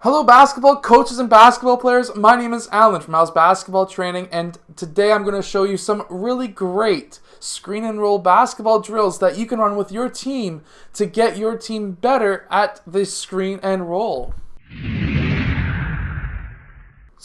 Hello basketball coaches and basketball players, my name is Alan from Al's Basketball Training, and today I'm going to show you some really great screen and roll basketball drills that you can run with your team to get your team better at the screen and roll.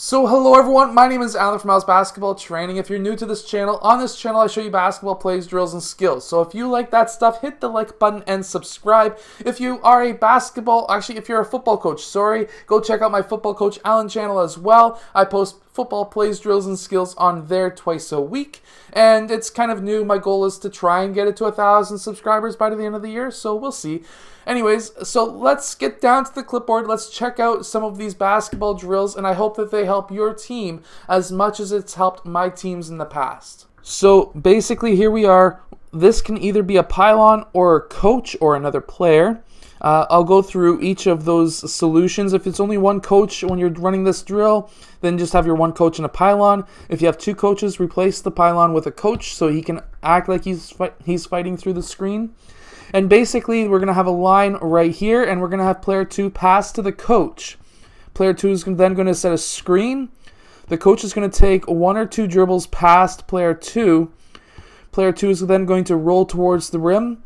So hello everyone, my name is Alan from Al's Basketball Training. If you're new to this channel, on this channel I show you basketball plays, drills, and skills. So if you like that stuff, hit the like button and subscribe. If you are a if you're a football coach, go check out my Football Coach Alan channel as well. I post football plays, drills, and skills on there twice a week. And it's kind of new. My goal is to try and get it to 1,000 subscribers by the end of the year, so we'll see. Anyways, so let's get down to the clipboard. Let's check out some of these basketball drills, and I hope that they help your team as much as it's helped my teams in the past. So basically, here we are. This can either be a pylon or a coach or another player. I'll go through each of those solutions. If it's only one coach when you're running this drill, then just have your one coach and a pylon. If you have two coaches, replace the pylon with a coach so he can act like he's fighting through the screen. And basically, we're going to have a line right here, and we're going to have player 2 pass to the coach. Player 2 is then going to set a screen. The coach is going to take 1 or 2 dribbles past player 2. Player 2 is then going to roll towards the rim.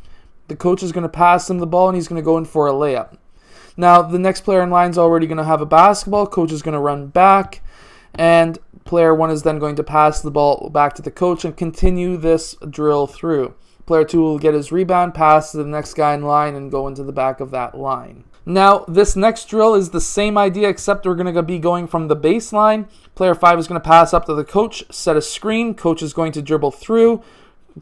The coach is going to pass him the ball, and he's going to go in for a layup. Now, the next player in line is already going to have a basketball. Coach is going to run back, and player 1 is then going to pass the ball back to the coach and continue this drill through. Player 2 will get his rebound, pass to the next guy in line, and go into the back of that line. Now, this next drill is the same idea, except we're going to be going from the baseline. Player 5 is going to pass up to the coach, set a screen. Coach is going to dribble through.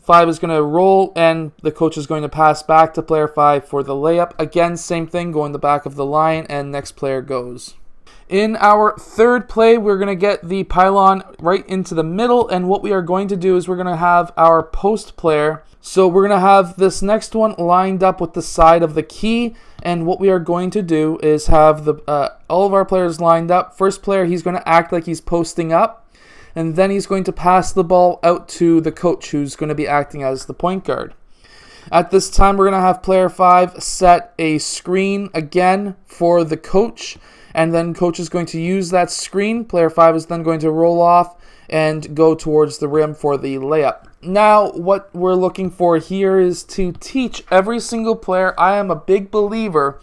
5 is going to roll, and the coach is going to pass back to player 5 for the layup. Again, same thing, go in the back of the line, and next player goes. In our third play, we're going to get the pylon right into the middle, and what we are going to do is we're going to have our post player. So we're going to have this next one lined up with the side of the key, and what we are going to do is have all of our players lined up. First player, he's going to act like he's posting up, and then he's going to pass the ball out to the coach, who's going to be acting as the point guard. At this time, we're going to have player 5 set a screen again for the coach, and then coach is going to use that screen. Player 5 is then going to roll off and go towards the rim for the layup. Now, what we're looking for here is to teach every single player. I am a big believer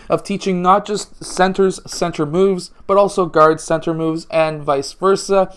of teaching not just centers center moves, but also guards center moves and vice versa.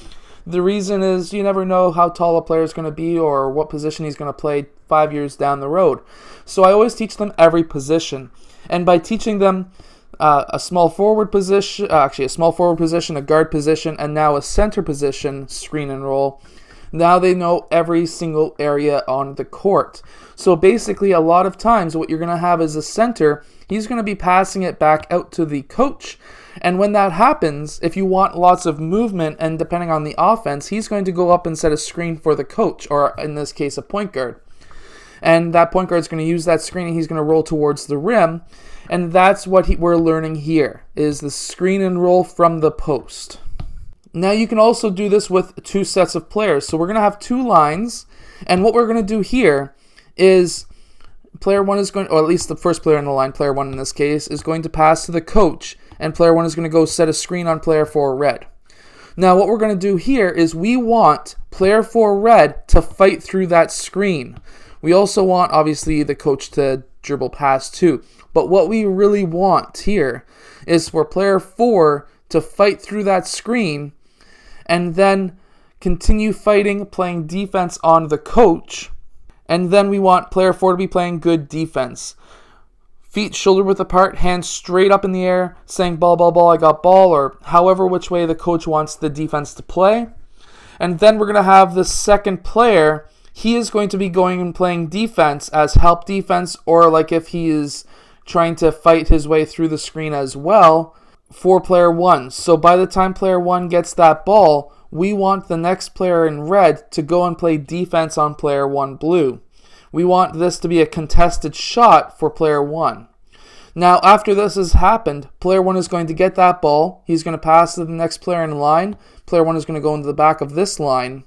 The reason is you never know how tall a player is going to be or what position he's going to play 5 years down the road. So I always teach them every position. And by teaching them a small forward position, a guard position, and now a center position, screen and roll, now they know every single area on the court. So basically, a lot of times what you're going to have is a center, he's going to be passing it back out to the coach. And when that happens, if you want lots of movement and depending on the offense, he's going to go up and set a screen for the coach, or in this case, a point guard. And that point guard is going to use that screen and he's going to roll towards the rim. And that's what we're learning here, is the screen and roll from the post. Now you can also do this with 2 sets of players. So we're going to have 2 lines, and what we're going to do here is player 1 is going, or at least the first player in the line, player 1 in this case, is going to pass to the coach, and player 1 is going to go set a screen on player 4 red. Now what we're going to do here is we want player 4 red to fight through that screen. We also want, obviously, the coach to dribble past too. But what we really want here is for player 4 to fight through that screen and then continue fighting, playing defense on the coach. And then we want player 4 to be playing good defense. Feet shoulder width apart, hands straight up in the air, saying ball, ball, ball, I got ball, or however which way the coach wants the defense to play. And then we're going to have the second player. He is going to be going and playing defense as help defense, or like if he is trying to fight his way through the screen as well for player 1. So by the time player 1 gets that ball, we want the next player in red to go and play defense on player 1 blue. We want this to be a contested shot for player 1. Now, after this has happened, player 1 is going to get that ball. He's going to pass to the next player in line. Player 1 is going to go into the back of this line.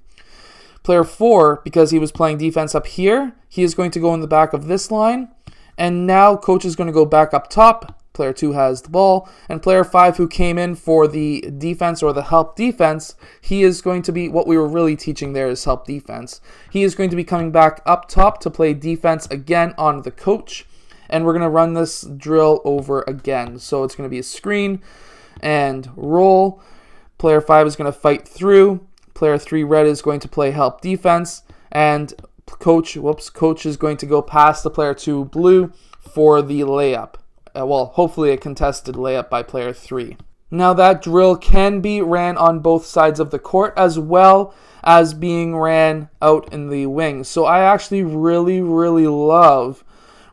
Player 4, because he was playing defense up here, he is going to go in the back of this line. And now coach is going to go back up top. Player 2 has the ball, and player 5, who came in for the defense or the help defense, he is going to be, what we were really teaching there is help defense. He is going to be coming back up top to play defense again on the coach, and we're going to run this drill over again. So it's going to be a screen and roll. Player 5 is going to fight through. Player 3 red is going to play help defense, and coach is going to go past the player 2 blue for the layup. Hopefully a contested layup by player 3. Now that drill can be ran on both sides of the court as well as being ran out in the wings. So I actually really love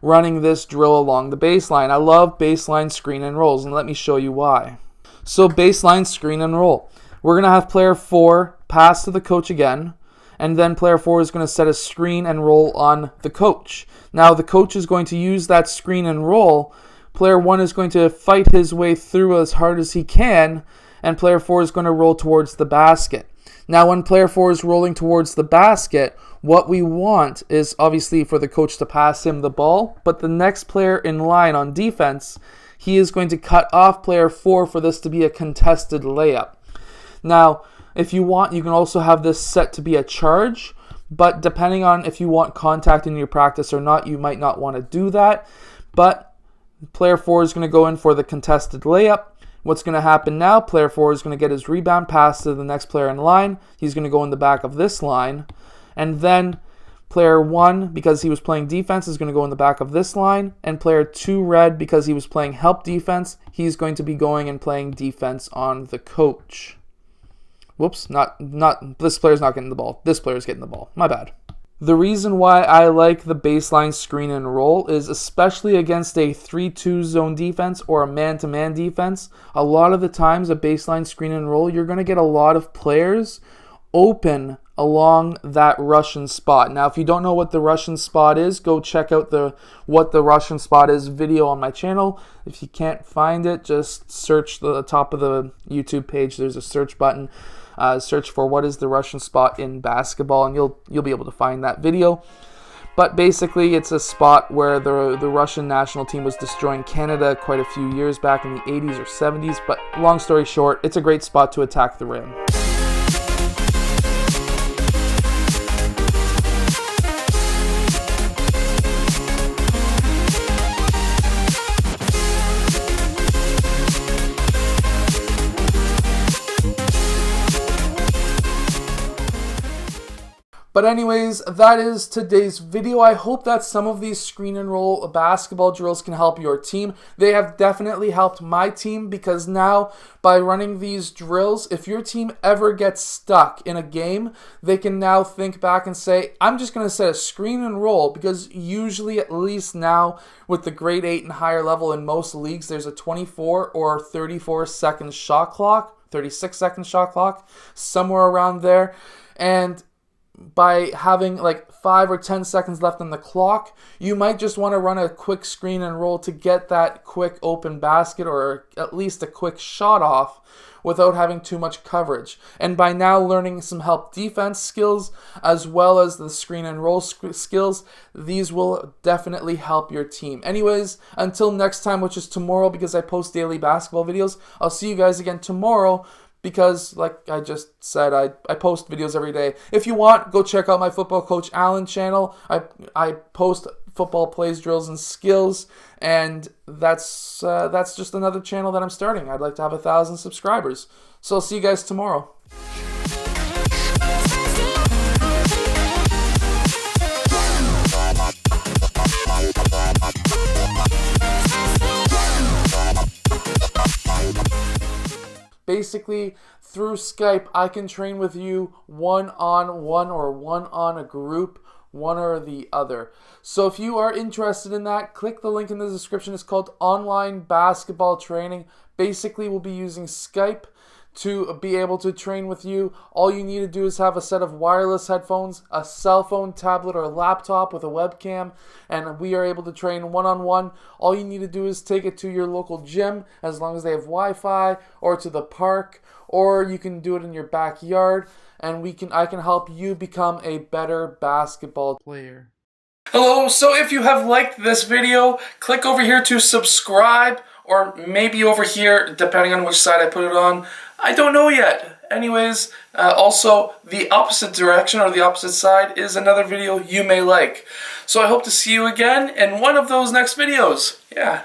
running this drill along the baseline. I love baseline screen and rolls, and let me show you why. So baseline screen and roll. We're going to have player 4 pass to the coach again, and then player 4 is going to set a screen and roll on the coach. Now the coach is going to use that screen and roll. Player 1 is going to fight his way through as hard as he can, and player 4 is going to roll towards the basket. Now when player 4 is rolling towards the basket, what we want is obviously for the coach to pass him the ball, but the next player in line on defense, he is going to cut off player 4 for this to be a contested layup. Now, if you want, you can also have this set to be a charge, but depending on if you want contact in your practice or not, you might not want to do that. But player 4 is going to go in for the contested layup. What's going to happen now, player 4 is going to get his rebound pass to the next player in line. He's going to go in the back of this line. And then player 1, because he was playing defense, is going to go in the back of this line. And player 2 red, because he was playing help defense, he's going to be going and playing defense on the coach. Whoops, this player's not getting the ball. This player's getting the ball. My bad. The reason why I like the baseline screen and roll is especially against a 3-2 zone defense or a man-to-man defense, a lot of the times a baseline screen and roll, you're going to get a lot of players open along that Russian spot. Now, if you don't know what the Russian spot is, go check out what the Russian spot is video on my channel. If you can't find it, just search the top of the YouTube page. There's a search button. Search for what is the Russian spot in basketball, and you'll be able to find that video. But basically, it's a spot where the Russian national team was destroying Canada quite a few years back in the 80s or 70s. But long story short, it's a great spot to attack the rim. But anyways, that is today's video. I hope that some of these screen and roll basketball drills can help your team. They have definitely helped my team, because now by running these drills, if your team ever gets stuck in a game, they can now think back and say, I'm just going to set a screen and roll, because usually, at least now with the grade 8 and higher level in most leagues, there's a 24 or 34 second shot clock, 36 second shot clock, somewhere around there. And by having like 5 or 10 seconds left on the clock, you might just want to run a quick screen and roll to get that quick open basket, or at least a quick shot off, without having too much coverage. And by now learning some help defense skills as well as the screen and roll skills, these will definitely help your team. Anyways, until next time, which is tomorrow, because I post daily basketball videos, I'll see you guys again tomorrow. Because, like I just said, I post videos every day. If you want, go check out my Football Coach Allen channel. I post football plays, drills, and skills, and that's just another channel that I'm starting. I'd like to have 1,000 subscribers. So I'll see you guys tomorrow. Basically, through Skype, I can train with you one-on-one or one-on a group, one or the other. So if you are interested in that, click the link in the description. It's called Online Basketball Training. Basically, we'll be using Skype to be able to train with you. All you need to do is have a set of wireless headphones, a cell phone, tablet, or laptop with a webcam, and we are able to train one-on-one. All you need to do is take it to your local gym, as long as they have Wi-Fi, or to the park, or you can do it in your backyard, and I can help you become a better basketball player. Hello, so if you have liked this video, click over here to subscribe, or maybe over here, depending on which side I put it on. I don't know yet. Anyways, also the opposite direction or the opposite side is another video you may like. So I hope to see you again in one of those next videos. Yeah.